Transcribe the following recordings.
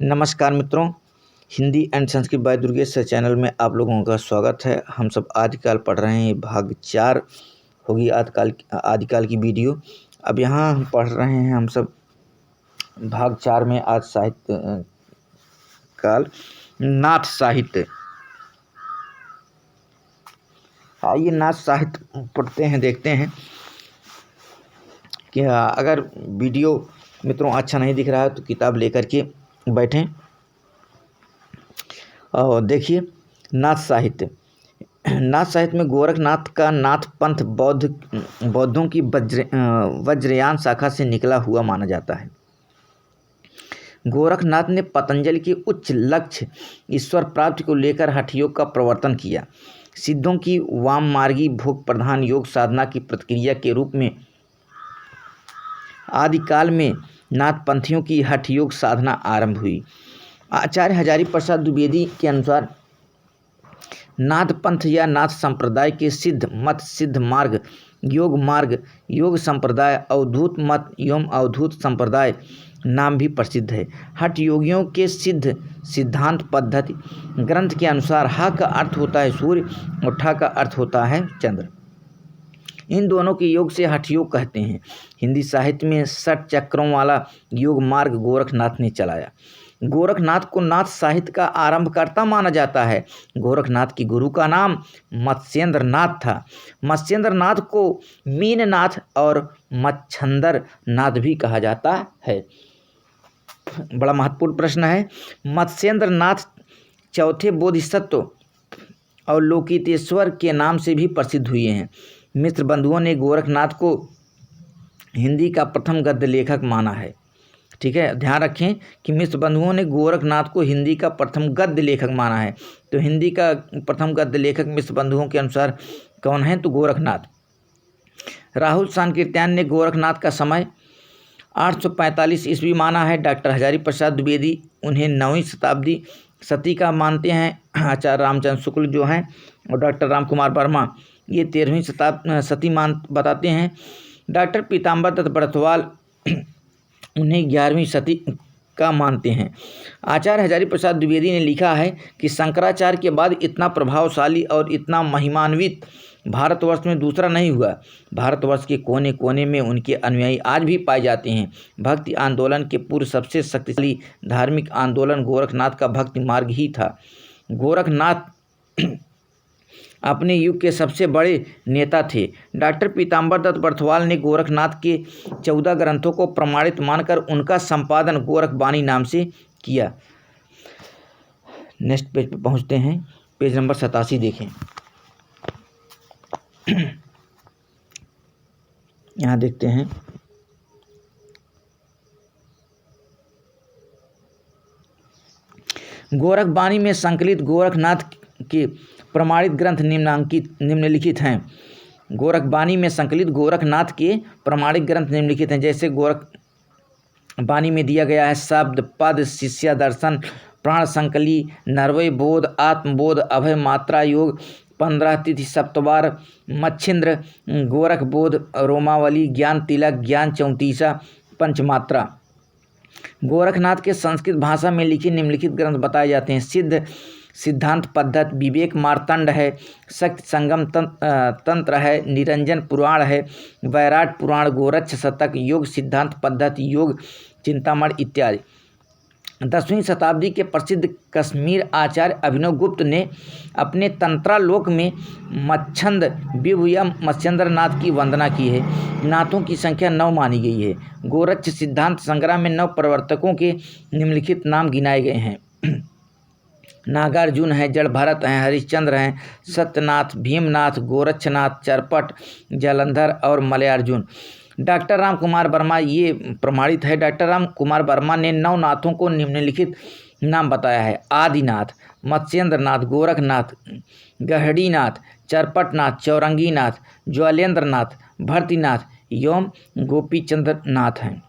नमस्कार मित्रों, Hindi and Sanskrit by Durgesh channel में आप लोगों का स्वागत है। हम सब आदिकाल पढ़ रहे हैं, भाग 4 होगी आदिकाल की वीडियो। अब यहाँ हम पढ़ रहे हैं हम सब भाग 4 में आज साहित्य काल नाथ साहित्य। आइए नाथ साहित्य पढ़ते हैं, देखते हैं कि अगर वीडियो मित्रों अच्छा नहीं दिख रहा है तो किताब लेकर के बैठें और देखिए नाथ साहित्य। नाथ साहित्य में गोरखनाथ का नाथ पंथ बौद्धों की वज्रयान शाखा से निकला हुआ माना जाता है। गोरखनाथ ने पतंजलि के उच्च लक्ष्य ईश्वर प्राप्ति को लेकर हठ योग का प्रवर्तन किया। सिद्धों की वाम मार्गी भोग प्रधान योग साधना की प्रतिक्रिया के रूप में आदिकाल में नाथ पंथियों की हठ योग साधना आरंभ हुई। आचार्य हजारी प्रसाद द्विवेदी के अनुसार नाथ पंथ या नाथ संप्रदाय के सिद्ध मत, सिद्ध मार्ग, योग संप्रदाय, अवधूत मत एवं अवधूत संप्रदाय नाम भी प्रसिद्ध है। हठ योगियों के सिद्धांत पद्धति ग्रंथ के अनुसार ह का अर्थ होता है सूर्य और ठ का अर्थ होता है चंद्र। इन दोनों के योग से हठ योग कहते हैं। हिंदी साहित्य में 60 चक्रों वाला योग मार्ग गोरखनाथ ने चलाया। गोरखनाथ को नाथ साहित्य का आरंभकर्ता माना जाता है। गोरखनाथ की गुरु का नाम मत्स्येंद्र नाथ था। मत्स्येंद्र नाथ को मीननाथ और मच्छंदर नाथ भी कहा जाता है। बड़ा महत्वपूर्ण प्रश्न है। मत्स्येंद्र नाथ चौथे बोधिसत्व और लोकितेश्वर के नाम से भी प्रसिद्ध हुए हैं। मिश्र बंधुओं ने गोरखनाथ को हिंदी का प्रथम गद्य लेखक माना है। ठीक है, ध्यान रखें कि मिश्र बंधुओं ने गोरखनाथ को हिंदी का प्रथम गद्य लेखक माना है। तो हिंदी का प्रथम गद्य लेखक मिश्र बंधुओं के अनुसार कौन है? तो गोरखनाथ। राहुल सांकृत्यायन ने गोरखनाथ का समय 845 ईस्वी माना है। डॉक्टर हजारी प्रसाद द्विवेदी उन्हें 9वीं शताब्दी सती का मानते हैं। आचार्य रामचंद्र शुक्ल जो हैं और डॉक्टर राम कुमार वर्मा ये 13वीं सती बताते हैं। डॉक्टर पीताम्बर दत्त बड़थवाल उन्हें 11वीं सदी का मानते हैं। आचार्य हजारी प्रसाद द्विवेदी ने लिखा है कि शंकराचार्य के बाद इतना प्रभावशाली और इतना महिमान्वित भारतवर्ष में दूसरा नहीं हुआ। भारतवर्ष के कोने कोने में उनके अनुयायी आज भी पाए जाते हैं। भक्ति आंदोलन के पूर्व सबसे शक्तिशाली धार्मिक आंदोलन गोरखनाथ का भक्ति मार्ग ही था। गोरखनाथ अपने युग के सबसे बड़े नेता थे। डॉक्टर पीताम्बर दत्त बड़थवाल ने गोरखनाथ के 14 ग्रंथों को प्रमाणित मानकर उनका संपादन गोरखबानी नाम से किया। नेक्स्ट पेज पे पहुंचते हैं। पेज नंबर 87 देखें। यहाँ देखते हैं गोरखबानी में संकलित गोरखनाथ के प्रमाणित ग्रंथ निम्नलिखित हैं। गोरखबानी में संकलित गोरखनाथ के प्रमाणित ग्रंथ निम्नलिखित हैं। जैसे गोरखबानी में दिया गया है शब्द पद, शिष्य दर्शन, प्राण संकली, नरवय बोध, आत्मबोध, अभय मात्रा योग, 15 तिथि सप्तवार, मच्छिंद्र, गोरख बोध, रोमावली, ज्ञान तिलक, ज्ञान 34, पंचमात्रा। गोरखनाथ के संस्कृत भाषा में लिखे निम्नलिखित ग्रंथ बताए जाते हैं। सिद्धांत पद्धति, विवेक मार्तंड है, शक्ति संगम तंत्र है, निरंजन पुराण है, वैराट पुराण, गोरक्ष शतक, योग सिद्धांत पद्धति, योग चिंतामणि इत्यादि। 10वीं शताब्दी के प्रसिद्ध कश्मीर आचार्य अभिनव गुप्त ने अपने तंत्रालोक में मच्छंद विभु या मत्स्येंद्र नाथ की वंदना की है। नाथों की संख्या 9 मानी गई है। गोरक्ष सिद्धांत संग्रह में 9 प्रवर्तकों के निम्नलिखित नाम गिनाए गए हैं। नागार्जुन हैं, जड़ भरत हैं, हरिश्चंद्र हैं, सत्यनाथ, भीमनाथ, गोरक्षनाथ, चरपट, जालंधर और मलयार्जुन। डॉक्टर राम कुमार वर्मा ये प्रमाणित है। डॉक्टर राम कुमार वर्मा ने 9 नाथों को निम्नलिखित नाम बताया है। आदिनाथ, मत्स्येंद्रनाथ, गोरखनाथ, गहड़ीनाथ, चरपटनाथ, चौरंगीनाथ, ज्वालेंद्रनाथ, भरतीनाथ एवं गोपीचंद्र नाथ हैं।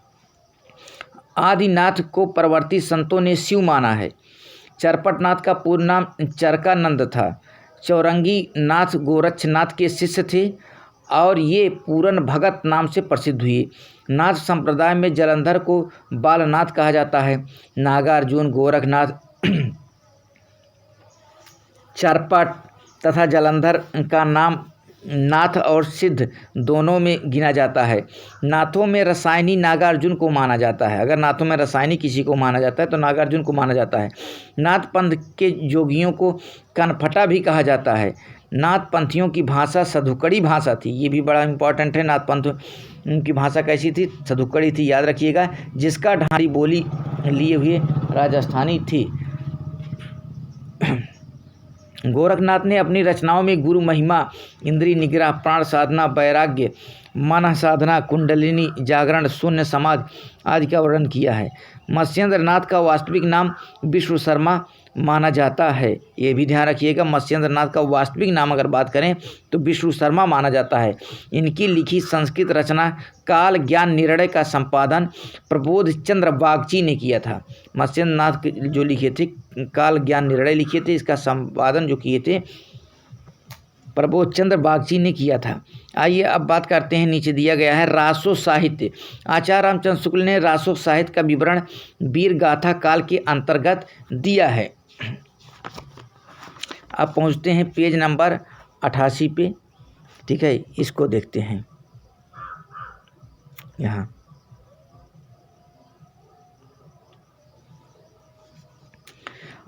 आदिनाथ को परवर्ती संतों ने शिव माना है। चरपटनाथ का पूर्ण नाम चरकानंद था। चौरंगी नाथ गोरक्षनाथ के शिष्य थे और ये पूरन भगत नाम से प्रसिद्ध हुए। नाथ संप्रदाय में जलंधर को बालनाथ कहा जाता है। नागार्जुन, गोरखनाथ, चारपाट तथा जलंधर का नाम नाथ और सिद्ध दोनों में गिना जाता है। नाथों में रसायनी नागार्जुन को माना जाता है। अगर नाथों में रसायनी किसी को माना जाता है तो नागार्जुन को माना जाता है। नाथ पंथ के योगियों को कनफटा भी कहा जाता है। नाथ पंथियों की भाषा सधुकड़ी भाषा थी। ये भी बड़ा इंपॉर्टेंट है। नाथ पंथ की भाषा कैसी थी? सधुकड़ी थी, याद रखिएगा, जिसका ढारी बोली लिए हुए राजस्थानी थी। गोरखनाथ ने अपनी रचनाओं में गुरु महिमा, इंद्रिय निग्रह, प्राण साधना, वैराग्य, मन साधना, कुंडलिनी जागरण, शून्य समाधि आदि का वर्णन किया है। मत्स्येंद्र नाथ का वास्तविक नाम विष्णु शर्मा माना जाता है। ये भी ध्यान रखिएगा, मत्स्येंद्र नाथ का वास्तविक नाम अगर बात करें तो विष्णु शर्मा माना जाता है। इनकी लिखी संस्कृत रचना काल ज्ञान निर्णय का संपादन प्रबोध चंद्र बागची ने किया था। मत्स्येंद्र नाथ जो लिखे थे काल ज्ञान निर्णय लिखे थे, इसका संपादन जो किए थे प्रबोध चंद्र बागची ने किया था। आइए अब बात करते हैं, नीचे दिया गया है रासो साहित्य। आचार्य रामचंद्र शुक्ल ने रासो साहित्य का विवरण वीर गाथा काल के अंतर्गत दिया है। अब पहुंचते हैं पेज नंबर 88 पे। ठीक है, इसको देखते हैं यहाँ।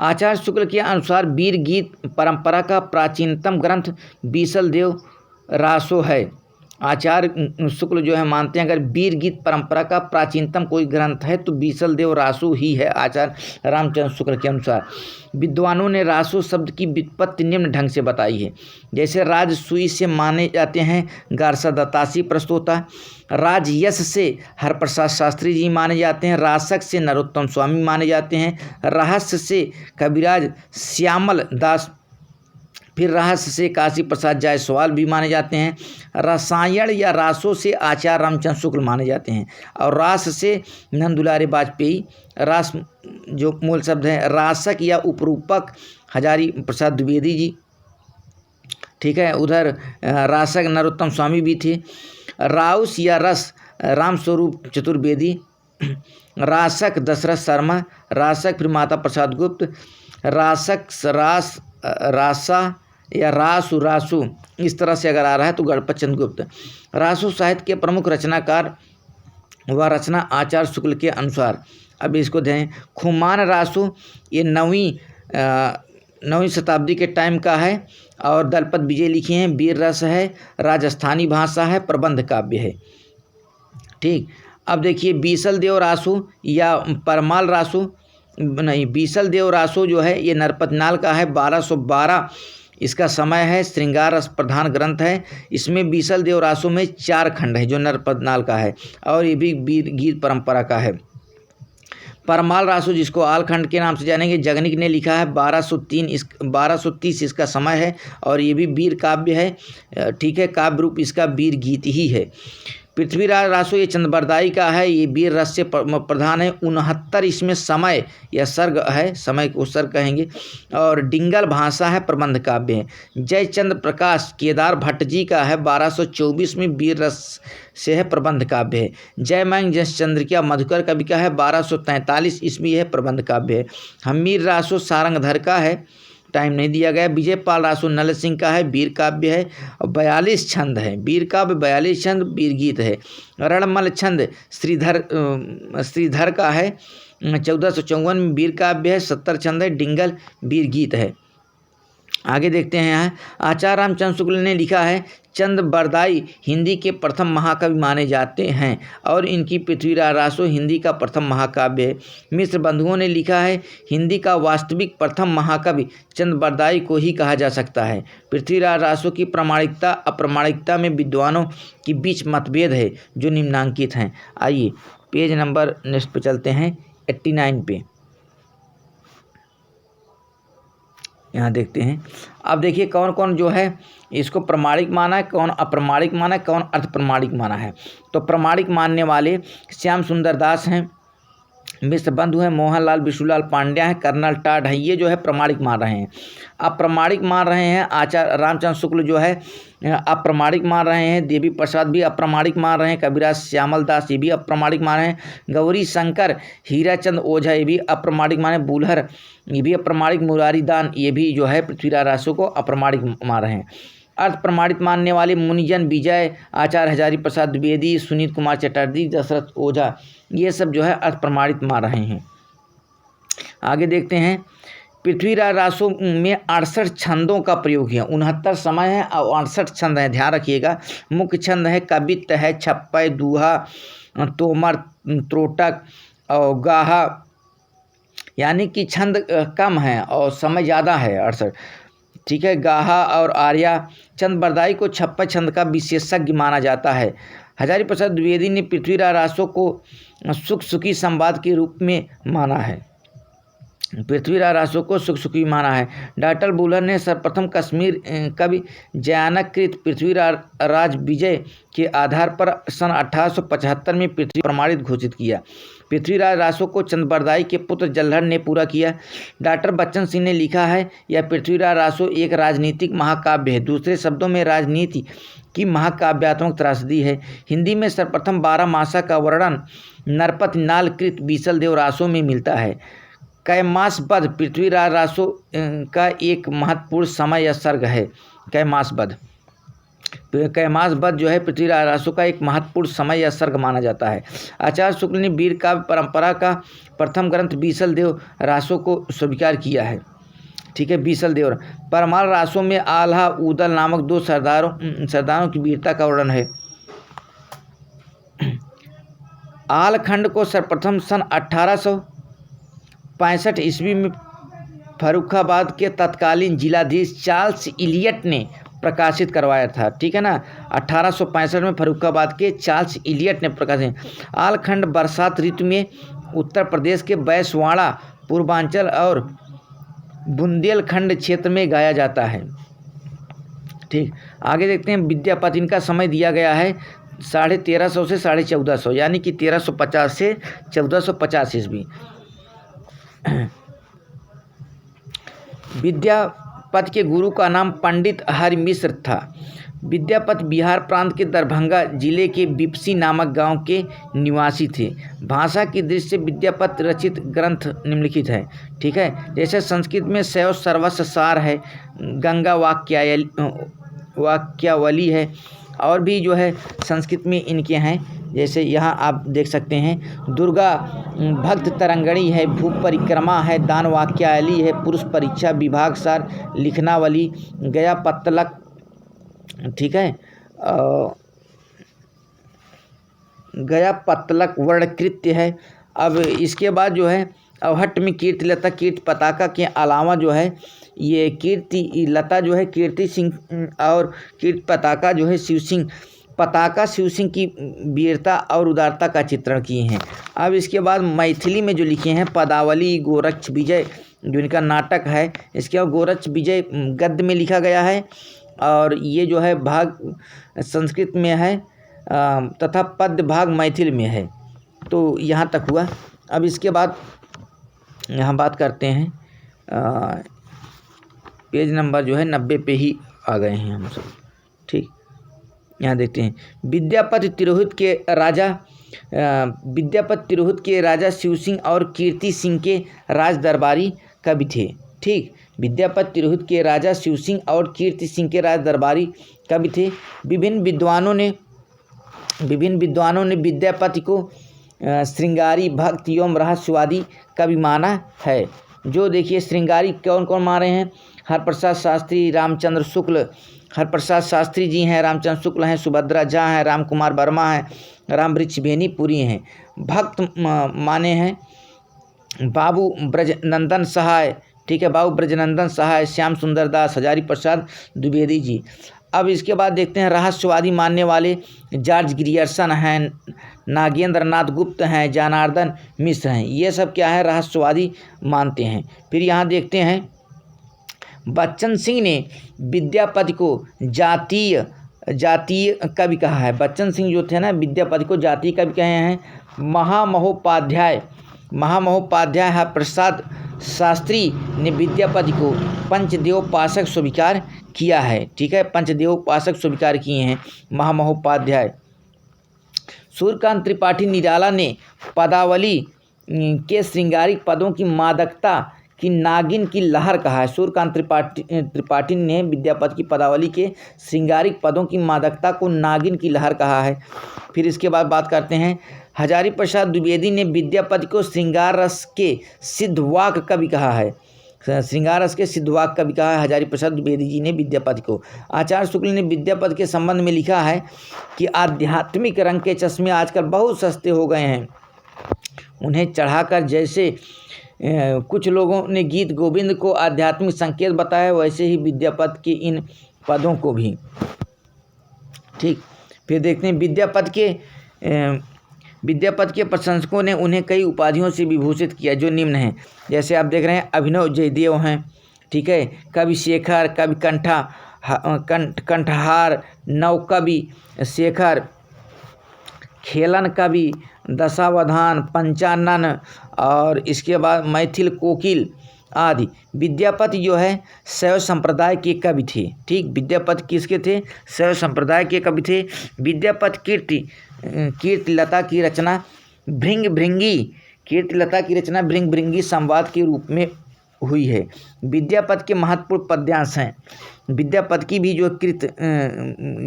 आचार्य शुक्ल के अनुसार वीर गीत परंपरा का प्राचीनतम ग्रंथ बीसल देव रासो है। आचार्य शुक्ल जो है मानते हैं अगर वीर गीत परंपरा का प्राचीनतम कोई ग्रंथ है तो बीसल देव रासो ही है। आचार्य रामचंद्र शुक्ल के अनुसार विद्वानों ने रासो शब्द की व्युत्पत्ति निम्न ढंग से बताई है। जैसे राजसूई से माने जाते हैं गारसा दत्तासी प्रस्तोता, राजयश से हरप्रसाद शास्त्री जी माने जाते हैं, रासक से नरोत्तम स्वामी माने जाते हैं, रहस्य से कविराज श्यामल दास, फिर रहस्य से काशी प्रसाद जायसवाल भी माने जाते हैं, रसायन या रासों से आचार्य रामचंद्र शुक्ल माने जाते हैं, और रास से नंदुलारे वाजपेयी, रास जो मूल शब्द है, रासक या उपरूपक हजारी प्रसाद द्विवेदी जी। ठीक है, उधर रासक नरोत्तम स्वामी भी थे। राउस या रस रामस्वरूप चतुर्वेदी, रासक दशरथ शर्मा, रासक फिर माता प्रसाद गुप्त, रासक रास रासा या रासु रासु, इस तरह से अगर आ रहा है तो गणपत चंद्र गुप्त। रासु साहित्य के प्रमुख रचनाकार व रचना आचार्य शुक्ल के अनुसार, अब इसको दें, खुमान रासु ये 9वीं शताब्दी के टाइम का है और दलपत विजय लिखे हैं, वीर रस है, राजस्थानी भाषा है, प्रबंध काव्य है। ठीक, अब देखिए बीसल देव रासु या परमाल रासु नहीं, बीसल देव रासो जो है ये नरपतनाल का है, 1212 इसका समय है, श्रृंगार रस प्रधान ग्रंथ है। इसमें बीसल देव रासो में 4 खंड है जो नरपतनाल का है और ये भी वीर गीत परंपरा का है। परमाल रासो जिसको आलखंड के नाम से जानेंगे, जगनिक ने लिखा है, 1230 इसका समय है और ये भी वीर काव्य है। ठीक है, काव्य रूप इसका वीर गीत ही है। पृथ्वीराज रासो ये चंद्रबरदाई का है, ये वीर रस से प्रधान है। 69 इसमें समय या सर्ग है, समय को सर्ग कहेंगे, और डिंगल भाषा है, प्रबंध काव्य है। जयचंद्र प्रकाश केदार भट्ट जी का है, 1224 में वीर रस से है, प्रबंध काव्य है। जयमंग जसचंद्रिका मधुकर कवि का है, 1243 ईस्वी है, प्रबंध काव्य है। हमीर रासो सारंगधर का है, टाइम नहीं दिया गया। विजयपाल रासो नल सिंह का है, वीर काव्य है और 42 छंद है, वीर काव्य 42 छंद वीर गीत है। रणमल छंद श्रीधर का है, 1454 में वीर काव्य है, 70 छंद है, डिंगल वीर गीत है। आगे देखते हैं यहाँ, आचार्य रामचंद्र शुक्ल ने लिखा है, चंद्रबरदाई हिंदी के प्रथम महाकवि माने जाते हैं और इनकी पृथ्वीराज रासो हिंदी का प्रथम महाकाव्य है। मिश्र बंधुओं ने लिखा है, हिंदी का वास्तविक प्रथम महाकवि चंद्रबरदाई को ही कहा जा सकता है। पृथ्वीराज रासो की प्रामाणिकता अप्रामाणिकता में विद्वानों के बीच मतभेद है जो निम्नांकित हैं। आइए पेज नंबर नेक्स्ट पे चलते हैं, 89 पे। यहाँ देखते हैं, अब देखिए कौन कौन जो है इसको प्रमाणिक माना है, कौन अप्रमाणिक माना है, कौन अर्थ प्रमाणिक माना है। तो प्रमाणिक मानने वाले श्याम सुंदर दास हैं, मिश्र बंधु हैं, मोहनलाल बिशुलाल पांड्या हैं, कर्नल टाड हैं, ये जो है प्रमाणिक मान रहे हैं। अप्रमाणिक मान रहे हैं आचार्य रामचंद्र शुक्ल जो है अप्रमाणिक मान रहे हैं, देवी प्रसाद भी अप्रमाणिक मान रहे हैं, कबीराज श्यामल दास ये भी अप्रमाणिक मान रहे हैं, गौरी शंकर हीराचंद ओझा ये भी अप्रमाणिक मान रहे हैं, बुलहर ये भी अप्रमाणिक, मुरारी दान ये भी जो है पृथ्वीराज रासो को अप्रमाणिक मान रहे हैं। अर्थ प्रमाणित मानने वाले मुनिजन विजय, आचार्य हजारी प्रसाद द्विवेदी, सुनीत कुमार चटर्जी, दशरथ ओझा ये सब जो है अर्थ प्रमाणित मान रहे हैं। आगे देखते हैं, पृथ्वीराज रासो में 68 छंदों का प्रयोग है, 69 समय है और 68 छंद हैं, ध्यान रखिएगा। मुख्य छंद है कवित्त है, छप्पय, दूहा, तोमर, त्रोटक और गाहा, यानी कि छंद कम है और समय ज़्यादा है 68। ठीक है, गाहा और आर्या चंद बरदाई को छप्पय छंद का विशेषज्ञ माना जाता है। हजारी प्रसाद द्विवेदी ने पृथ्वीराज रासो को सुख सुखी संवाद के रूप में माना है, पृथ्वीराज रासो को सुख सुखी माना है। डॉक्टर बुलहर ने सर्वप्रथम कश्मीर कवि जयानकृत पृथ्वीराज विजय के आधार पर सन 1875 में पृथ्वी प्रमाणित घोषित किया। पृथ्वीराज रासो को चंदबरदाई के पुत्र जल्हर ने पूरा किया। डॉक्टर बच्चन सिंह ने लिखा है, यह पृथ्वीराज रासो एक राजनीतिक महाकाव्य है, दूसरे शब्दों में राजनीति की महाकाव्यात्मक त्रासदी है। हिंदी में सर्वप्रथम 12 मासा का वर्णन नरपति नाल कृत बीसल देव रासो में मिलता है। कैमासबद्ध पृथ्वीराज रासो का एक महत्वपूर्ण समय या सर्ग है। कैमासबद्ध जो है पृथ्वीराज रासो का एक महत्वपूर्ण समय या सर्ग माना जाता है। आचार्य शुक्ल ने वीर काव्य परंपरा का प्रथम ग्रंथ बीसल देव रासो को स्वीकार किया है। ठीक है, बीसल देव परमाल रासो में आल्हा उदल नामक 2 सरदारों की वीरता का वर्णन है। आलखंड को सर्वप्रथम सन 1865 ईस्वी में फर्रुखाबाद के तत्कालीन जिलाधीश चार्ल्स इलियट ने प्रकाशित करवाया था। ठीक है ना, 1865 में फर्रुखाबाद के चार्ल्स इलियट ने प्रकाशित। आलखंड बरसात ऋतु में उत्तर प्रदेश के बैसवाड़ा, पूर्वांचल और बुंदेलखंड क्षेत्र में गाया जाता है। ठीक, आगे देखते हैं, विद्यापति इनका समय दिया गया है 1350 से 1450, यानी कि 1350 से 1450 ईस्वी। विद्यापति के गुरु का नाम पंडित हरिमिश्र था। विद्यापति बिहार प्रांत के दरभंगा जिले के बिपसी नामक गांव के निवासी थे। भाषा की दृष्टि से विद्यापति रचित ग्रंथ निम्नलिखित है। ठीक है, जैसे संस्कृत में शैव सर्वस्व सार है, गंगा वाक्यावली है, और भी जो है संस्कृत में इनके हैं, जैसे यहाँ आप देख सकते हैं, दुर्गा भक्त तरंगणी है, भूप परिक्रमा है, दान वाक्यावली है, पुरुष परीक्षा विभाग सार लिखनावली, गया पत्तलक, ठीक है, गया पत्तलक वर्णकृत्य है। अब इसके बाद जो है अवहट्ट में कीर्ति लता कीर्ति पताका के अलावा जो है ये कीर्ति लता जो है कीर्ति सिंह और कीर्ति पताका जो है शिव सिंह पताका शिव सिंह की वीरता और उदारता का चित्रण किए हैं। अब इसके बाद मैथिली में जो लिखे हैं पदावली गोरक्ष विजय जो इनका नाटक है, इसके बाद गोरक्ष विजय गद्य में लिखा गया है और ये जो है भाग संस्कृत में है तथा पद्य भाग मैथिल में है। तो यहाँ तक हुआ। अब इसके बाद यहाँ बात करते हैं पेज नंबर जो है 90 पे ही आ गए हैं हम सब। ठीक, यहाँ देखते हैं विद्यापति तिरोहित के राजा शिव सिंह और कीर्ति सिंह के राज दरबारी कवि थे। ठीक, विद्यापति तिरोहित के राजा शिव सिंह और कीर्ति सिंह के राज दरबारी कवि थे। विभिन्न विद्वानों ने विद्यापति को श्रृंगारी भक्त एवं रहस्यवादी कवि माना है। जो देखिए श्रृंगारी कौन कौन मारे हैं, हरप्रसाद शास्त्री, रामचंद्र शुक्ल, हरप्रसाद शास्त्री जी हैं, रामचंद्र शुक्ल हैं, सुभद्रा झा हैं, राम कुमार वर्मा हैं, रामवृक्ष बेनीपुरी हैं। भक्त माने हैं बाबू ब्रजनंदन सहाय, ठीक है, बाबू ब्रजनंदन सहाय, श्याम सुंदर दास, हजारी प्रसाद द्विवेदी जी। अब इसके बाद देखते हैं रहस्यवादी मानने वाले जॉर्ज ग्रियर्सन हैं, नागेंद्र नाथ गुप्त हैं, जनार्दन मिश्र हैं। ये सब क्या है, रहस्यवादी मानते हैं। फिर यहाँ देखते हैं बच्चन सिंह ने विद्यापति को जातीय कवि कहा है। बच्चन सिंह जो थे ना विद्यापति को जातीय कवि कहे हैं। महामहोपाध्याय महामहोपाध्याय प्रसाद शास्त्री ने विद्यापति को पंचदेवोपासक स्वीकार किया है। ठीक है, पंचदेवोपासक स्वीकार किए हैं महामहोपाध्याय। सूर्यकांत त्रिपाठी निराला ने पदावली के श्रृंगारिक पदों की मादकता की नागिन की लहर कहा है। सूर्यकांत त्रिपाठी ने विद्यापति की पदावली के श्रृंगारिक पदों की मादकता को नागिन की लहर कहा है। फिर इसके बाद बात करते हैं, हजारी प्रसाद द्विवेदी ने विद्यापति को श्रृंगार रस के सिद्धवाक कवि कहा है। श्रृंगार रस के सिद्धवाक कवि कहा है हजारी प्रसाद द्विवेदी जी ने विद्यापति को। आचार्य शुक्ल ने विद्यापति के संबंध में लिखा है कि आध्यात्मिक रंग के चश्मे आजकल बहुत सस्ते हो गए हैं, उन्हें चढ़ाकर जैसे कुछ लोगों ने गीत गोविंद को आध्यात्मिक संकेत बताया, वैसे ही विद्यापति के इन पदों को भी। ठीक, फिर देखते हैं विद्यापति के प्रशंसकों ने उन्हें कई उपाधियों से विभूषित किया जो निम्न हैं। जैसे आप देख रहे हैं, अभिनव जयदेव हैं, ठीक है, कवि शेखर, कवि कंठहार, नवकवि शेखर, खेलन कवि, दशावधान, पंचानन, और इसके बाद मैथिल कोकिल आदि। विद्यापति जो है शैव संप्रदाय के कवि थे। ठीक, विद्यापति किसके थे? शैव संप्रदाय के कवि थे। विद्यापति कीर्तिलता की रचना भृंग भृंगी संवाद के रूप में हुई है। विद्यापति के महत्वपूर्ण पद्यांश हैं। विद्यापति की भी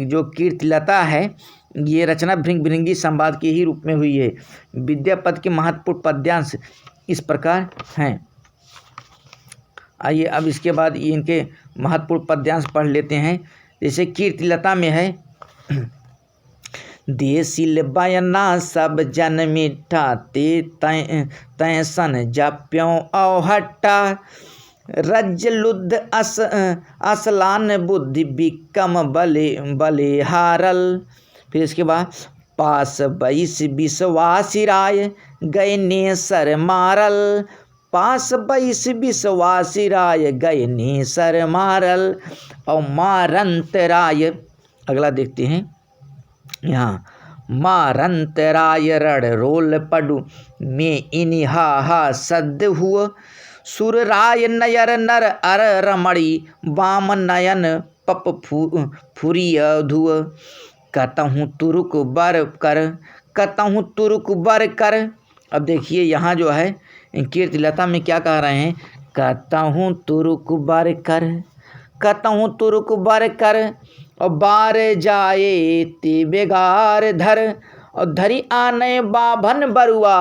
जो कीर्तिलता है, ये रचना भृंग भृंगी संवाद के ही रूप में हुई है। विद्यापति के महत्वपूर्ण पद्यांश इस प्रकार हैं। आइए अब इसके बाद इनके महत्वपूर्ण पद्यांश पढ़ लेते हैं। जैसे कीर्तिलता में है, देसिल बयना सब जन मीठा ते तय सन जाप्यों औहट्टा रज लुद्ध असलान बुद्धि बिकम बले हारल। फिर इसके बाद पास 22 विश्वासी राय गए ने सर मारल, पास 22 विश्वासी राय गए ने सर मारल। और मारंत राय, अगला देखते हैं यहाँ, मारंत राय रण रोल पडु में इनि हा सद हुआ, सुर राय नयर नर अर रमणी वाम नयन पप फुरिय धुआ, कतहूँ तुरुक बर कर। अब देखिए यहाँ जो है कीर्तिलता में क्या कह रहे हैं, कतहूँ तुरुक बर कर और बार जाए ते बेगार धर और धरी आने बाभन बरुआ।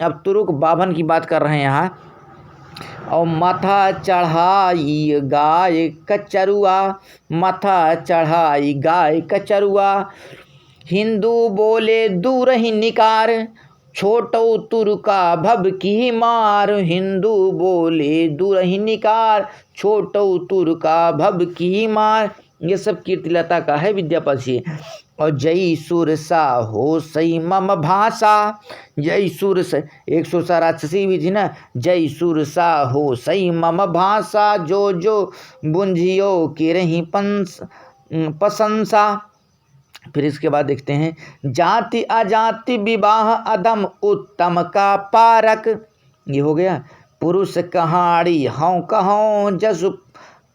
अब तुरुक बाभन की बात कर रहे हैं यहाँ। और माथा चढ़ाई गाय कचरुआ, हिंदू बोले दूर ही निकार, छोटो तुर्का भब की मार, हिंदू बोले दूर ही निकार, छोटो तुर्का भब की मार। ये सब कीर्तिलता का है विद्यापति से। और जय सुर सा हो सही मम भाषा, जय सुर से 100 राक्षसी भी थी ना, जय सुर सा हो सही मम भाषा, जो बुंझियो के रही प्रशंसा। फिर इसके बाद देखते हैं, जाति अजाति विवाह अधम उत्तम का पारक, ये हो गया। पुरुष कहाड़ी हौं कहों जसु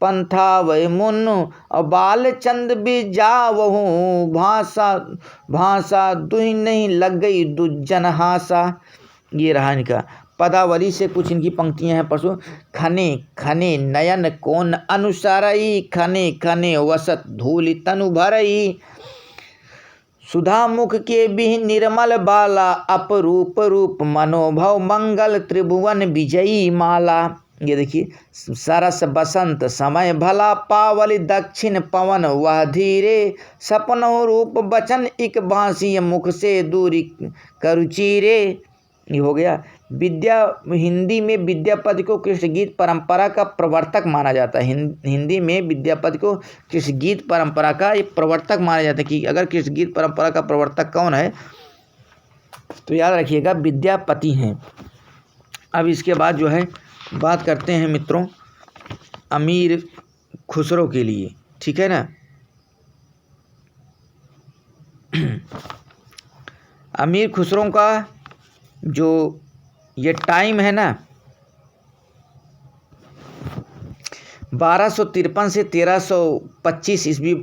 पंथा वह मुन्नु, और बाल चंद भी जावहूँ भाषा दुही नहीं लग गई दुज्जन हासा। ये रहा इनका। पदावली से कुछ इनकी पंक्तियां हैं परसों। खने नयन कौन अनुसारई, खने वसत धूलि तनु भरई, सुधा मुख के बिह निर्मल बाला, अपरूप रूप मनोभव मंगल, त्रिभुवन विजयी माला। ये देखिए, सरस बसंत समय भला, पावली दक्षिण पवन वह धीरे, सपनों रूप बचन एक बांसी, मुख से दूरी करुचीरे। ये हो गया। हिंदी में विद्यापति को कृष्ण गीत परंपरा का प्रवर्तक माना जाता है। हिंदी में विद्यापति को कृष्ण गीत परंपरा का एक प्रवर्तक माना जाता है। कि अगर कृष्ण गीत परंपरा का प्रवर्तक कौन है तो याद रखिएगा विद्यापति हैं। अब इसके बाद जो है बात करते हैं मित्रों अमीर खुसरो के लिए, ठीक है ना। अमीर खुसरो का जो ये टाइम है ना 1253 से 1325 ईस्वी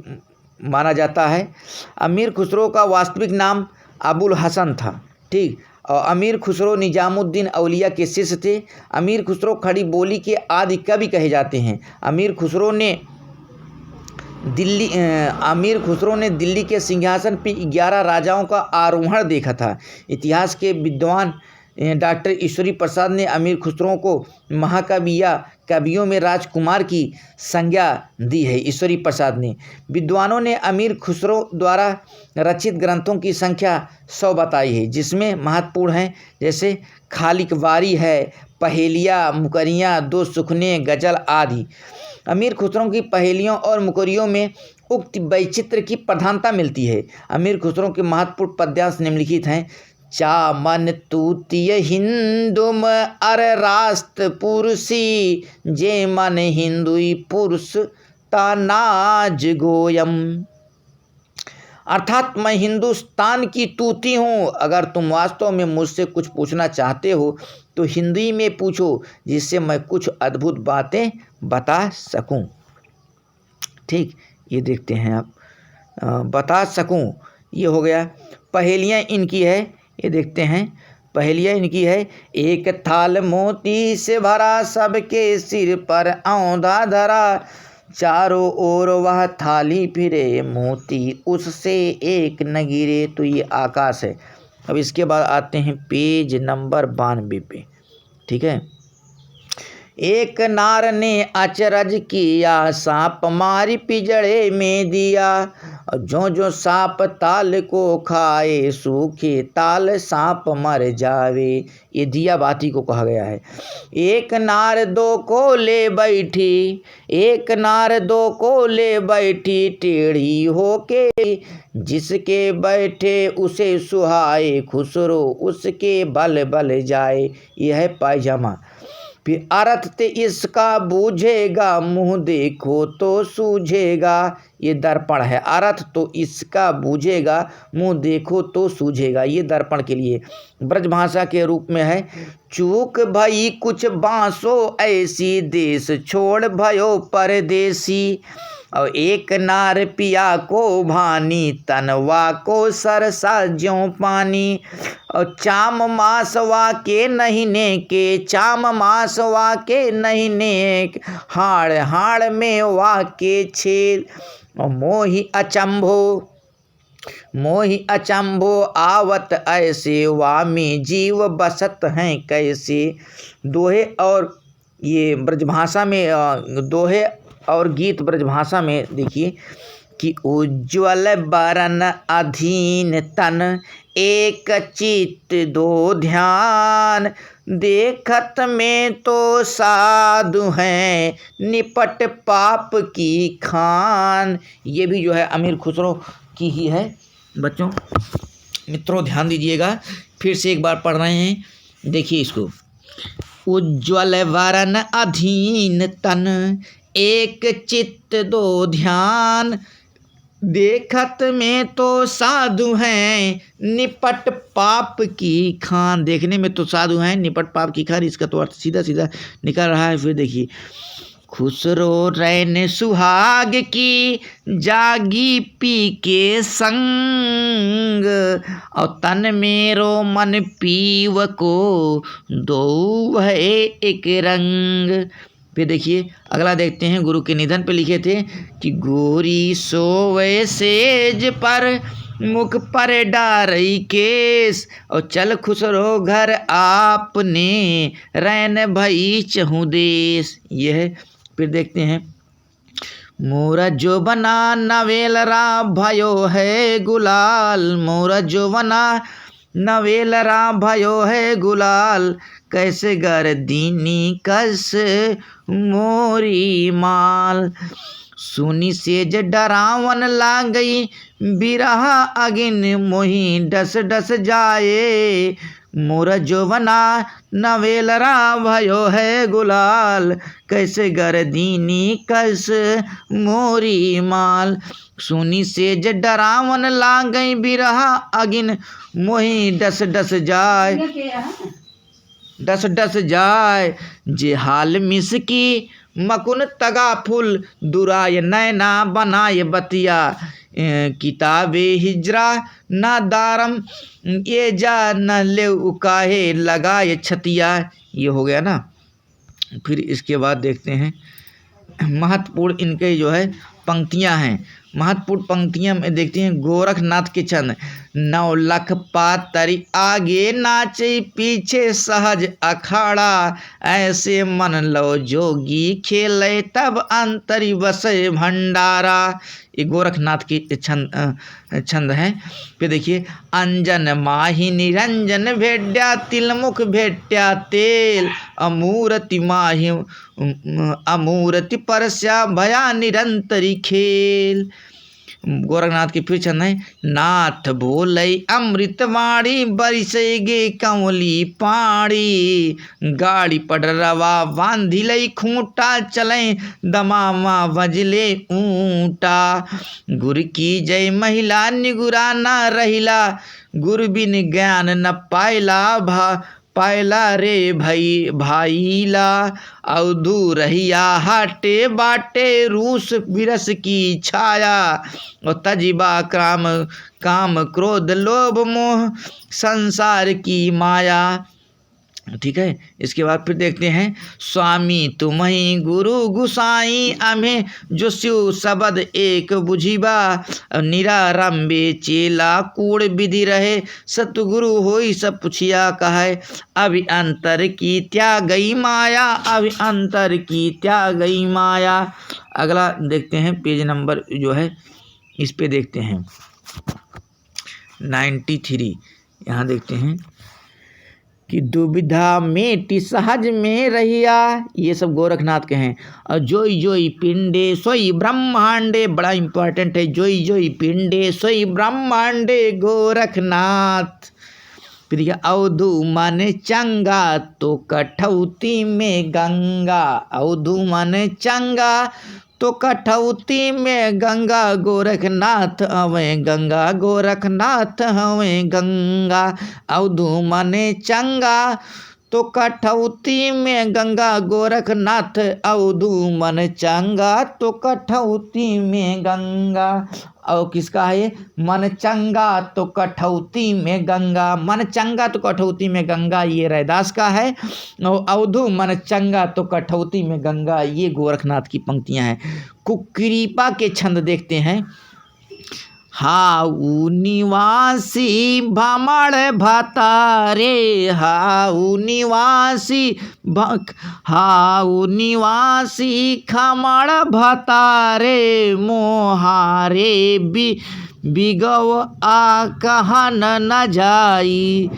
माना जाता है। अमीर खुसरो का वास्तविक नाम अबुल हसन था। ठीक, और अमीर खुसरो निजामुद्दीन औलिया के शिष्य थे। अमीर खुसरो खड़ी बोली के आदि कवि कहे जाते हैं। अमीर खुसरो ने दिल्ली के सिंहासन पर 11 राजाओं का आरोहण देखा था। इतिहास के विद्वान डॉक्टर ईश्वरी प्रसाद ने अमीर खुसरो को महाकवि या कवियों में राजकुमार की संज्ञा दी है। ईश्वरी प्रसाद ने विद्वानों ने अमीर खुसरो द्वारा रचित ग्रंथों की संख्या 100 बताई है, जिसमें महत्वपूर्ण हैं जैसे खालिक वारी है, पहेलियाँ, मुकरियाँ, दो सुखने, गजल आदि। अमीर खुसरो की पहेलियों और मुकरियों में उक्त वैचित्र की प्रधानता मिलती है। अमीर खुसरो के महत्वपूर्ण पद्यांश निम्नलिखित हैं। चामन तूतीय हिंदुम अर रास्त पुरुषी, जे मन हिंदुई पुरुष तानाज गोयम। अर्थात मैं हिंदुस्तान की तूती हूँ, अगर तुम वास्तव में मुझसे कुछ पूछना चाहते हो तो हिंदी में पूछो, जिससे मैं कुछ अद्भुत बातें बता सकूं। ठीक, ये देखते हैं आप, बता सकूं, ये हो गया। पहेलियाँ इनकी है, ये देखते हैं। पहेलियाँ इनकी है। एक थाल मोती से भरा, सबके सिर पर औंधा धरा, चारों ओर वह थाली फिरे, मोती उससे एक न गिरे। तो ये आकाश है। अब इसके बाद आते हैं पेज नंबर 92 पे। ठीक है। एक नार ने अचरज किया, सांप मारी पिंजड़े में दिया, जो जो सांप ताल को खाए, सूखे ताल सांप मर जावे। ये दिया बाती को कहा गया है। एक नार दो को ले बैठी, एक नार दो को ले बैठी, टेढ़ी होके जिसके बैठे उसे सुहाए, खुसरो उसके बल बल जाए। यह है पायजामा। फिर अर्थ ते इसका बूझेगा, मुँह देखो तो सूझेगा। ये दर्पण है। अर्थ तो इसका बूझेगा, मुँह देखो तो सूझेगा। ये दर्पण के लिए ब्रजभाषा के रूप में है। चूक भई कुछ बांसो ऐसी, देश छोड़ भयो परदेसी। और एक नार पिया को भानी, तनवा को सरसा ज्यों पानी। और चाम मासवा के नहीने के, चाम मासवा के नहीने, हाड़ हाड़ में वा के छेद। और मोहि अचंभो आवत ऐसे, वामी जीव बसत हैं कैसे। दोहे और ये ब्रजभाषा में दोहे और गीत ब्रजभाषा में देखिए कि उज्ज्वल बरन अधीन तन, एक चित्त दो ध्यान, देखत में तो साधु हैं, निपट पाप की खान। ये भी जो है अमीर खुसरो की ही है। बच्चों मित्रों ध्यान दीजिएगा, फिर से एक बार पढ़ रहे हैं, देखिए इसको। उज्ज्वल वरन अधीन तन, एक चित्त दो ध्यान, देखत में तो साधु हैं, निपट पाप की खान। देखने में तो साधु हैं, निपट पाप की खान, इसका तो अर्थ सीधा सीधा निकल रहा है। फिर देखिए, खुसरो रैन सुहाग की, जागी पी के संग, और तन मेरो मन पीव को, दो है एक रंग। फिर देखिए अगला देखते हैं। गुरु के निधन पे लिखे थे कि गोरी सोवे सेज पर, मुख पर डारई केस, और चल खुसरो घर आपने, रैन भई चहु देश। यह है। फिर देखते हैं। मोरा जो बना नवेलरा भयो है गुलाल, मोरा जो बना नवेलरा भयो है गुलाल, कैसे गर्दीनी कस मोरी माल। सुनी सेज डरावन लागई, बिरहा अगिन मोही डस डस जाए, मोर जोवना नवेलरा भयो है गुलाल, कैसे गर्दीनी कस मोरी माल। सुनी सेज डरावन लागई, बिरहा अगिन मोही डस डस जाए। डस डस जाय जे हाल मिसकी, मकुन तगा फुल दुराय नैना बनाय बतिया। किताबे हिजरा न दारम ये जा न ले उकाहे लगाए छतिया। ये हो गया ना। फिर इसके बाद देखते हैं महत्वपूर्ण इनके जो है पंक्तियां हैं। महत्वपूर्ण पंक्तियां में देखते हैं गोरखनाथ के छंद। 9 लख पातरी आगे नाचे पीछे सहज अखाड़ा, ऐसे मन लो जोगी खेले तब अंतरी बसे भंडारा। ये गोरखनाथ की छंद है। फिर देखिए अंजन माही निरंजन भेड्या तिलमुख भेट्या तेल, अमूर्ति माही अमूर्ति परस्या भया निरंतरी खेल। गोरखनाथ की फिर छंद है। नाथ बोलई अमृतवाणी बरिसेगे कंवली पाड़ी, गाड़ी पडरवा बांधिलई खूंटा चले दमामा बजले ऊंटा। गुर की जय महिला निगुरा न रहिला, गुरु बिन ज्ञान न पायला रे भाईला। अवधू रहिया हाटे बाटे रूस विरस की छाया, और तजिबा काम क्रोध लोभ मोह संसार की माया। ठीक है। इसके बाद फिर देखते हैं स्वामी तुम्ही गुरु गुसाई अमें जो शिव शब्द एक बुझिबा, निरारंभे चेला कूड़ विधि रहे सतगुरु होई सब पुछिया कहे। अभी अंतर की त्यागई माया, अभी अंतर की त्यागई माया। अगला देखते हैं पेज नंबर जो है इस पे देखते हैं 93। यहाँ देखते हैं कि दुविधा मेटी सहज में रहिया। ये सब गोरखनाथ के हैं। और जोई जोई पिंडे सोई ब्रह्मांडे, बड़ा इंपॉर्टेंट है। जोई जोई पिंडे सोई ब्रह्मांडे गोरखनाथ। फिर अवधू मन चंगा तो कठौती में गंगा, अवधू मन चंगा तो कठौती में गंगा, गोरखनाथ हवें गंगा गोरखनाथ हवें गंगा। अवधू मने चंगा तो कठौती में गंगा, गोरखनाथ अवधू मन चंगा तो कठौती में गंगा। और किसका है? मन चंगा तो कठौती में गंगा, मन चंगा तो कठौती में गंगा, ये रैदास का है। और अवधू मन चंगा तो कठौती में गंगा, ये गोरखनाथ की पंक्तियां हैं। कुक्रीपा के छंद देखते हैं। हाउ निवासी भमण भतारे, हाउ निवासी हाउ निवासी खमण भतारे, मोहारे बिगव आ कहन न जाई।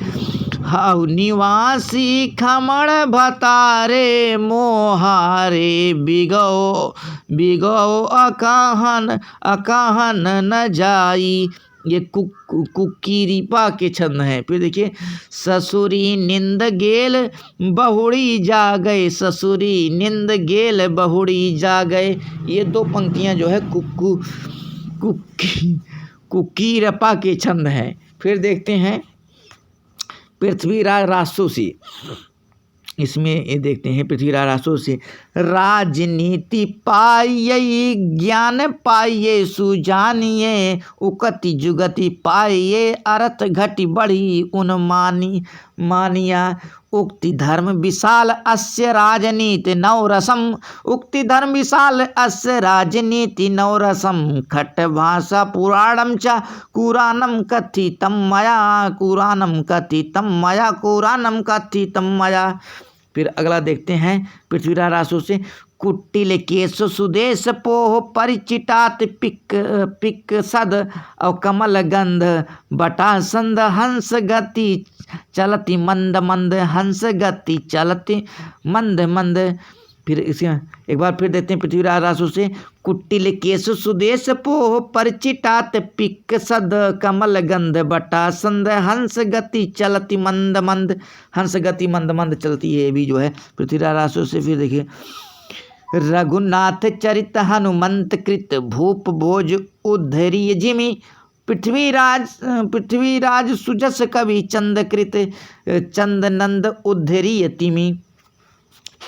हाउ निवासी खमण भतारे, मोहारे बिगो अकहन न जाई। ये कुक्कीरीपा के छंद हैं। फिर देखिए ससुरी निंद गेल बहुड़ी जा गए, ससुरी निंद गेल बहुड़ी जा गए। ये दो पंक्तियां जो है कुक्कीरपा के छंद हैं। फिर देखते हैं पृथ्वीराज राजसूसी। इसमें ये देखते हैं पृथ्वीराज राजसूसी। राजनीति पाइये ज्ञान पाइये सुजानिए, उकति जुगति पाइये अर्थ घटी बढ़ी मानिया। उक्ति धर्म विशाल अस्य राजनीति नवरसम, उक्ति धर्म विशाल अस्य राजनीति नवरसम। खट भाषा पुराणम च कुरानम कथितम मया, कुरानम कथितम मया, कुरानम कथितम मया। फिर अगला देखते हैं पृथ्वीराज राजसूसी से। कुटिल केश सुदेश पोह परिचितात पिक सद, और कमल गंध बटा संद हंस गति चलती मंद मंद, हंस गति चलती मंद मंद। फिर इसे एक बार फिर देखते हैं पृथ्वीराज राजसूसी से। कुटिल केश सुदेश पोह परिचितात पिक सद, कमल गंध बटा संद हंस गति चलती मंद मंद, हंस गति मंद मंद चलती है। ये भी जो है पृथ्वीराज राजसूसी से। फिर देखिए रघुनाथ चरित हनुमंत कृत भूप भोज उद्धरिय जिमि, पृथ्वीराज सुजस कवि चंदकृत चंदनंद उद्धरी यतिमी।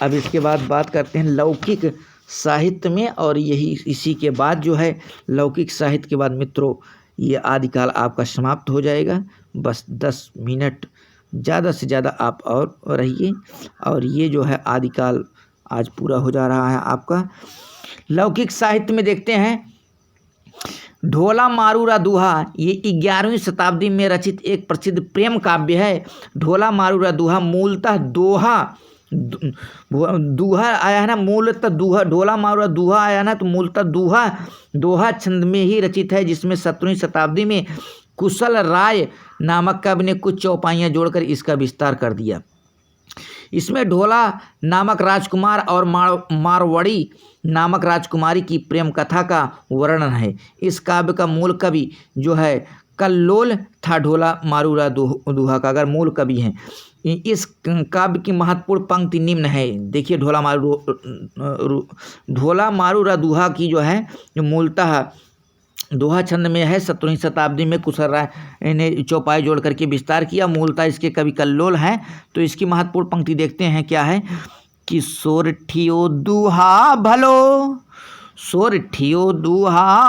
अब इसके बाद बात करते हैं लौकिक साहित्य में, और यही इसी के बाद जो है लौकिक साहित्य के बाद मित्रों ये आदिकाल आपका समाप्त हो जाएगा। बस 10 मिनट ज़्यादा से ज़्यादा आप और रहिए, और ये जो है आदिकाल आज पूरा हो जा रहा है आपका। लौकिक साहित्य में देखते हैं ढोला मारूरा दूहा, ये 11वीं शताब्दी में रचित एक प्रसिद्ध प्रेम काव्य है। ढोला मारूरा दूहा मूलतः दूहा आया है ना, मूलतः दूहा, ढोला मारूरा दूहा आया ना, तो मूलतः दोहा छंद में ही रचित है, जिसमें 17वीं शताब्दी में कुशल राय नामक कवि ने कुछ चौपाइयाँ जोड़कर इसका विस्तार कर दिया। इसमें ढोला नामक राजकुमार और मारवाड़ी नामक राजकुमारी की प्रेम कथा का वर्णन है। इस काव्य का मूल कवि जो है कल्लोल था। ढोला मारूरा दूहा का अगर मूल कवि हैं। इस काव्य की महत्वपूर्ण पंक्ति निम्न है। देखिए ढोला मारूरा दूहा की जो है जो मूलतः दोहा छंद में है, 17वीं शताब्दी में कुशल राय ने चौपाई जोड़ करके विस्तार किया। मूलतः इसके कवि कल्लोल हैं। तो इसकी महत्वपूर्ण पंक्ति देखते हैं क्या है कि सोरठियो दूहा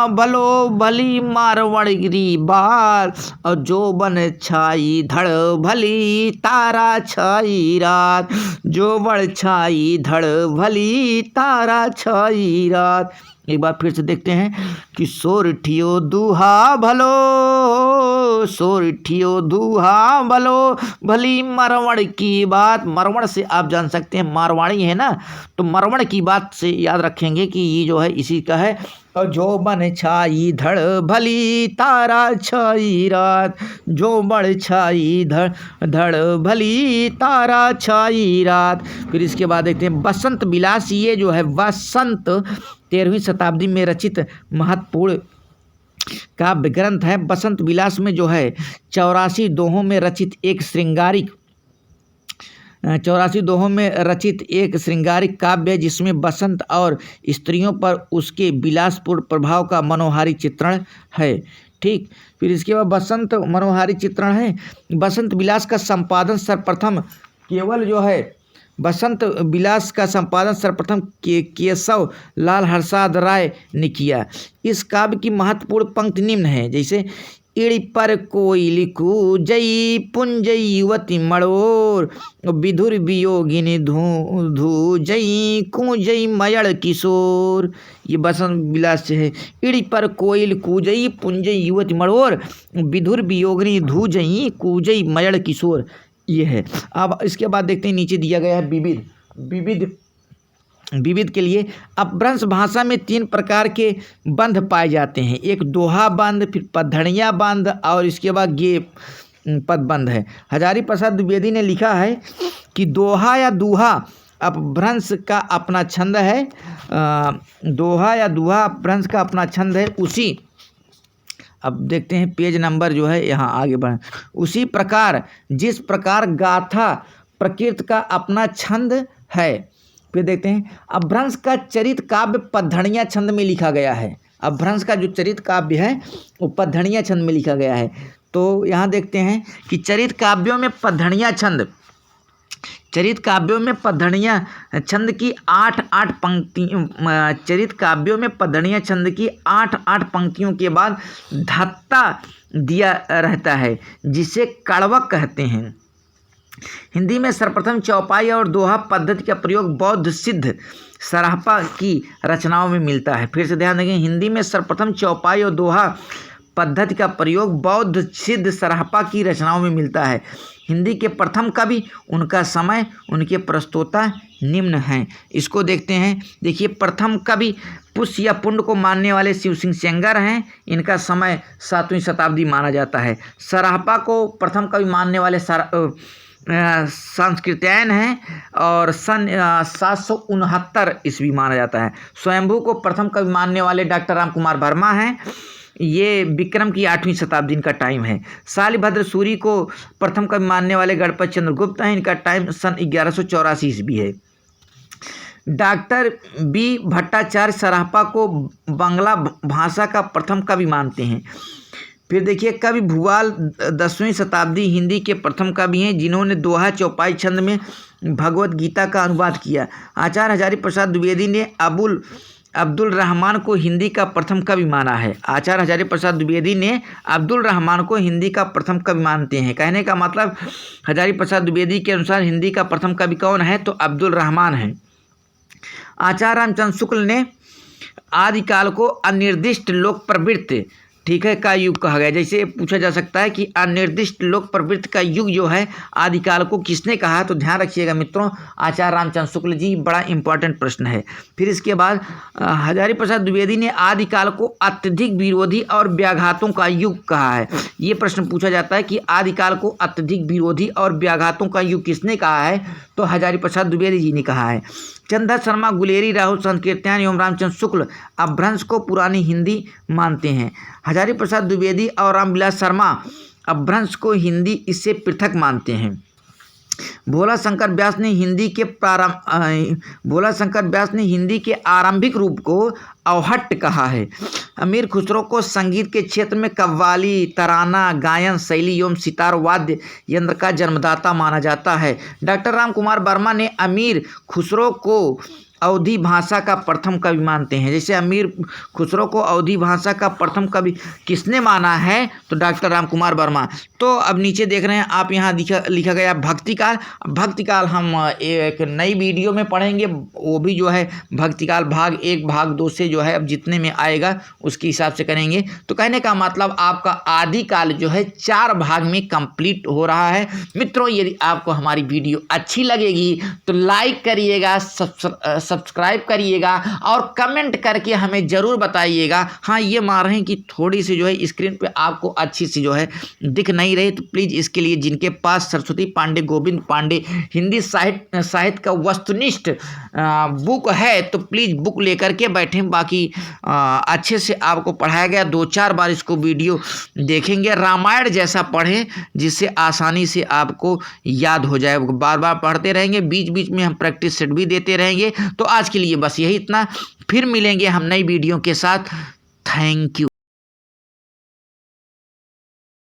भलो भली मारवड़ी बाल, और जो बन छाई धड़ भली तारा छाई रात, जो बड़ छाई धड़ भली तारा छाई रात। एक बार फिर से देखते हैं कि सोरठियो दूहा भलो भली मरवड़ की बात। मरवड़ से आप जान सकते हैं मारवाड़ी है ना, तो मरवड़ की बात से याद रखेंगे कि ये जो है इसी का है। और जो बन छाई धड़ भली तारा छाई रात, जो बड़ छाई धड़ भली तारा छाई रात। फिर इसके बाद देखते हैं बसंत विलास। ये जो है बसंत 13वीं शताब्दी में रचित महत्वपूर्ण काव्य ग्रंथ है। बसंत विलास में जो है 84 दोहों में रचित एक श्रृंगारिक काव्य है, जिसमें बसंत और स्त्रियों पर उसके विलासपूर्ण प्रभाव का मनोहारी चित्रण है। ठीक, फिर इसके बाद बसंत मनोहारी चित्रण है। बसंत विलास का संपादन सर्वप्रथम केशव लाल हरसाद राय ने किया। इस काव्य की महत्वपूर्ण पंक्ति निम्न है, जैसे इड़ी पर कोई लिखू जई पुंजई युवती मड़ोर, विधुर वियोगिनी धू जई कूजई मयड़ किशोर। ये बसंत विलास से है। इड़ी पर कोयल कूजई पुंजई युवती मड़ोर, विधुर वियोगिनी धू जई कूजई मयड़ किशोर। ये है। अब इसके बाद देखते हैं नीचे दिया गया है विविध के लिए अपभ्रंश भाषा में 3 प्रकार के बंध पाए जाते हैं। एक दोहा बंध, फिर पधड़िया बंध, और इसके बाद गे पद बंध है। हजारी प्रसाद द्विवेदी ने लिखा है कि दोहा या दूहा अपभ्रंश का अपना छंद है। दोहा या दूहा अपभ्रंश का अपना छंद है। उसी अब देखते हैं पेज नंबर जो है यहाँ आगे बढ़। उसी प्रकार जिस प्रकार गाथा प्रकृत का अपना छंद है। फिर देखते हैं अपभ्रंश का चरित काव्य पधड़िया छंद में लिखा गया है। अपभ्रंश का जो चरित काव्य है वो पधड़िया छंद में लिखा गया है। तो यहाँ देखते हैं कि चरित काव्यों में पधड़िया छंद की 8 पंक्तियों के बाद धत्ता दिया रहता है, जिसे कड़वक कहते हैं। हिंदी में सर्वप्रथम चौपाई और दोहा पद्धति का प्रयोग बौद्ध सिद्ध सराहपा की रचनाओं में मिलता है। फिर से ध्यान देंगे, हिंदी में सर्वप्रथम चौपाई और दोहा पद्धति का प्रयोग बौद्ध सिद्ध सराहपा की रचनाओं में मिलता है। हिंदी के प्रथम कवि, उनका समय, उनके प्रस्तोता निम्न हैं। इसको देखते हैं। देखिए, प्रथम कवि पुष्य या पुंड को मानने वाले शिव सिंह सेंगर हैं। इनका समय 7वीं शताब्दी माना जाता है। सराहपा को प्रथम कवि मानने वाले संस्कृत्यायन हैं और सन 769 ईस्वी माना जाता है। स्वयंभू को प्रथम कवि मानने वाले डॉक्टर राम कुमार वर्मा हैं। ये विक्रम की 8वीं शताब्दी का टाइम है। शालिभद्र सूरी को प्रथम कवि मानने वाले गणपत चंद्रगुप्त हैं। इनका टाइम सन 1184 ईस्वी है। डॉक्टर बी भट्टाचार्य सराहपा को बांग्ला भाषा का प्रथम कवि मानते हैं। फिर देखिए कवि भूपाल 10वीं शताब्दी हिंदी के प्रथम कवि हैं जिन्होंने दोहा चौपाई छंद में भगवत गीता का अनुवाद किया। आचार्य हजारी प्रसाद द्विवेदी ने अब्दुल रहमान को हिंदी का प्रथम कवि माना है। आचार्य हजारी प्रसाद द्विवेदी ने अब्दुल रहमान को हिंदी का प्रथम कवि मानते हैं। कहने का मतलब हजारी प्रसाद द्विवेदी के अनुसार हिंदी का प्रथम कवि कौन है, तो अब्दुल रहमान है। आचार्य रामचंद्र शुक्ल ने आदिकाल को अनिर्दिष्ट लोक प्रवृत्ति, ठीक है, का युग कहा गया। जैसे पूछा जा सकता है कि अनिर्दिष्ट लोक प्रवृत्ति का युग जो है आदिकाल को किसने कहा है, तो ध्यान रखिएगा मित्रों, आचार्य रामचंद्र शुक्ल जी। बड़ा इंपॉर्टेंट प्रश्न है। फिर इसके बाद हजारी प्रसाद द्विवेदी ने आदिकाल को अत्यधिक विरोधी और व्याघातों का युग कहा है। ये प्रश्न पूछा जाता है कि आदिकाल को अत्यधिक विरोधी और व्याघातों का युग किसने कहा है, तो हजारी प्रसाद द्विवेदी जी ने कहा है। चंद्र शर्मा, गुलेरी, राहुल संकीर्त्यायन एवं रामचंद्र शुक्ल अपभ्रंश को पुरानी हिंदी मानते हैं। हजारी प्रसाद द्विवेदी और रामविलास शर्मा अपभ्रंश को हिंदी इससे पृथक मानते हैं। भोला शंकर व्यास ने हिंदी के आरंभिक रूप को अवहट्ट कहा है। अमीर खुसरो को संगीत के क्षेत्र में कव्वाली, तराना, गायन शैली एवं सितार वाद्य यंत्र का जन्मदाता माना जाता है। डॉक्टर राम कुमार वर्मा ने अमीर खुसरो को अवधी भाषा का प्रथम कवि मानते हैं। जैसे अमीर खुसरो को अवधी भाषा का प्रथम कवि किसने माना है, तो डॉक्टर राम कुमार वर्मा। तो अब नीचे देख रहे हैं आप, यहाँ लिखा गया भक्तिकाल। भक्तिकाल हम एक नई वीडियो में पढ़ेंगे, वो भी जो है भक्तिकाल भाग 1 भाग 2 से जो है अब जितने में आएगा उसके हिसाब से करेंगे। तो कहने का मतलब आपका आदिकाल जो है 4 भाग में कंप्लीट हो रहा है। मित्रों, यदि आपको हमारी वीडियो अच्छी लगेगी तो लाइक करिएगा, सब्सक्राइब करिएगा और कमेंट करके हमें ज़रूर बताइएगा। हाँ, ये मान रहे हैं कि थोड़ी सी जो है स्क्रीन पे आपको अच्छी सी जो है दिख नहीं रही, तो प्लीज़ इसके लिए जिनके पास सरस्वती पांडे, गोविंद पांडे हिंदी साहित्य का वस्तुनिष्ठ बुक है तो प्लीज़ बुक लेकर के बैठें। बाकी अच्छे से आपको पढ़ाया गया, 2-4 बार इसको वीडियो देखेंगे, रामायण जैसा पढ़ें जिससे आसानी से आपको याद हो जाए। बार बार पढ़ते रहेंगे, बीच बीच में हम प्रैक्टिस सेट भी देते रहेंगे। तो आज के लिए बस यही इतना, फिर मिलेंगे हम नई वीडियो के साथ। Thank you.